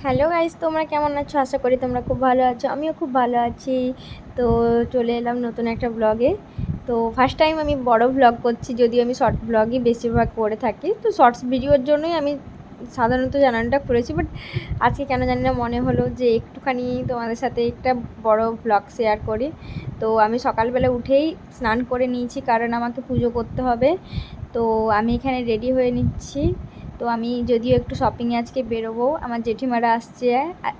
Hello guys, তোমরা কেমন আছো? আশা করি তোমরা খুব ভালো আছো। আমিও খুব ভালো আছি। তো চলে এলাম নতুন একটা ব্লগে। তো ফার্স্ট টাইম আমি বড় ব্লগ করছি, যদিও আমি শর্ট ব্লগই বেশিরভাগ করে থাকি। তো শর্টস ভিডিওর জন্যই আমি সাধারণত চ্যানেলটা করেছি, বাট আজকে কেন জানি না মনে হলো যে একটুখানি তোমাদের সাথে একটা বড় ব্লগ শেয়ার করি। তো আমি সকালবেলা উঠেই স্নান করে নিয়েছি, কারণ আমাকে পুজো করতে হবে। তো আমি এখানে রেডি হয়ে নিচ্ছি। তো আমি যদিও একটু শপিংয়ে আজকে বেরোবো, আমার জেঠিমারা আসছে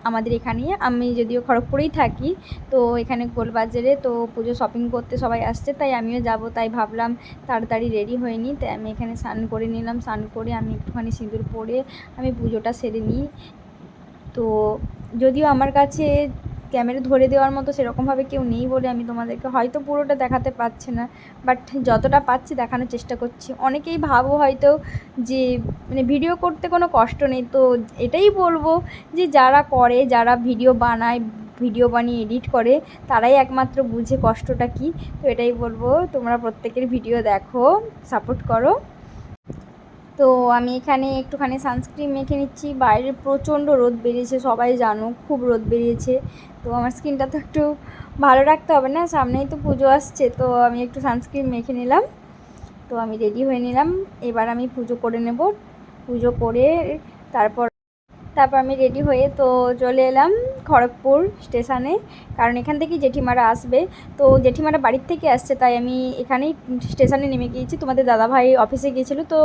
আমাদের এখানে। আমি যদিও খড়গপুরেই থাকি, তো এখানে গোলবাজারে তো পুজো শপিং করতে সবাই আসছে, তাই আমিও যাব। তাই ভাবলাম তাড়াতাড়ি রেডি হয়ে নিই। তাই আমি এখানে স্নান করে নিলাম। স্নান করে আমি একটুখানি সিঁদুর পরে আমি পুজোটা সেরে নিই। তো যদিও আমার কাছে ক্যামেরা ধরে দেওয়ার মতো সেরকমভাবে কেউ নেই বলে আমি তোমাদেরকে হয়তো পুরোটা দেখাতে পারছি না, বাট যতটা পাচ্ছি দেখানোর চেষ্টা করছি। অনেকেই ভাবো হয়তো যে মানে ভিডিও করতে কোনো কষ্ট নেই, তো এটাই বলবো যে যারা করে, যারা ভিডিও বানায়, ভিডিও বানিয়ে এডিট করে, তারাই একমাত্র বুঝে কষ্টটা কী। তো এটাই বলবো, তোমরা প্রত্যেকের ভিডিও দেখো, সাপোর্ট করো। তো আমি এখানে একটুখানি সানস্ক্রিন মেখে নিচ্ছি। বাইরে প্রচণ্ড রোদ বেরিয়েছে, সবাই জানো খুব রোদ বেরিয়েছে। তো আমার স্কিনটা তো একটু ভালো রাখতে হবে না, সামনেই তো পুজো আসছে। তো আমি একটু সানস্ক্রিন মেখে নিলাম। তো আমি রেডি হয়ে নিলাম। এবার আমি পুজো করে নেব। পুজো করে তারপর আমি রেডি হয়ে তো চলে এলাম খড়গপুর স্টেশনে, কারণ এখান থেকেই জেঠিমারা আসবে। তো জেঠিমারা বাড়ির থেকে আসছে, তাই আমি এখানেই স্টেশনে নেমে গিয়েছি। তোমাদের দাদাভাই অফিসে গিয়েছিলো, তো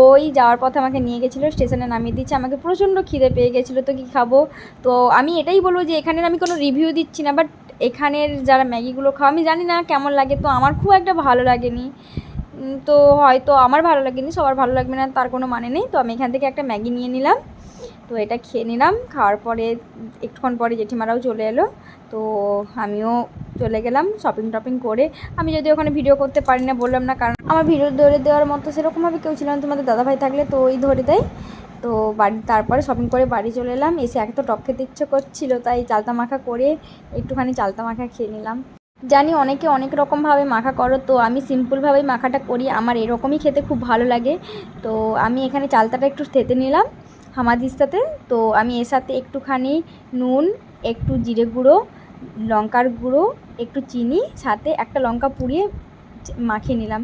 ওই যাওয়ার পথে আমাকে নিয়ে গেছিলো, স্টেশনে নামিয়ে দিচ্ছে। আমাকে প্রচণ্ড খিদে পেয়ে গেছিলো, তো কী খাবো। তো আমি এটাই বলবো যে এখানের আমি কোনো রিভিউ দিচ্ছি না, বাট এখানের যারা ম্যাগিগুলো খাওয়া আমি জানি না কেমন লাগে, তো আমার খুব একটা ভালো লাগেনি। তো হয়তো আমার ভালো লাগেনি, সবার ভালো লাগবে না তার কোনো মানে নেই। তো আমি এখান থেকে একটা ম্যাগি নিয়ে নিলাম। তো এটা খেয়ে নিলাম। খাওয়ার পরে একটুক্ষণ পরে জেঠিমারাও চলে এলো। তো আমিও চলে গেলাম শপিং টপিং করে। আমি যদি ওখানে ভিডিও করতে পারি না, বললাম না, কারণ আমার ভিডিও ধরে দেওয়ার মতো সেরকমভাবে কেউ ছিল না। তোমাদের দাদাভাই থাকলে তো ওই ধরে দেয়। তো তারপরে শপিং করে বাড়ি চলে এলাম। এসে এক তো টক খেতে ইচ্ছে করছিলো, তাই চালতা মাখা করে একটুখানি চালতা মাখা খেয়ে নিলাম। জানি অনেকে অনেক রকমভাবে মাখা করো, তো আমি সিম্পলভাবেই মাখাটা করি, আমার এরকমই খেতে খুব ভালো লাগে। তো আমি এখানে চালতাটা একটু থেতে নিলাম হামাদিস্তাতে। তো আমি এর সাথে একটুখানি নুন, একটু জিরে গুঁড়ো, লঙ্কার গুঁড়ো, একটু চিনি, সাথে একটা লঙ্কা পুড়িয়ে মাখিয়ে নিলাম।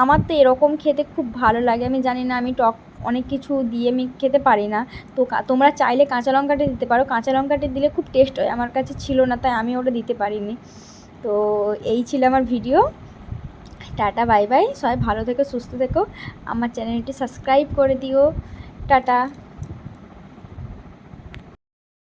আমার তো এরকম খেতে খুব ভালো লাগে। আমি জানি না, আমি টক অনেক কিছু দিয়ে আমি খেতে পারি না। তো তোমরা চাইলে কাঁচা লঙ্কাটা দিতে পারো, কাঁচা লঙ্কাটা দিলে খুব টেস্ট হয়। আমার কাছে ছিল না, তাই আমি ওটা দিতে পারিনি। তো এই ছিল আমার ভিডিও। Tata, bye bye. সবাই ভালো থেকো, সুস্থ থেকো। আমার চ্যানেলটি সাবস্ক্রাইব করে দিও। টাটা।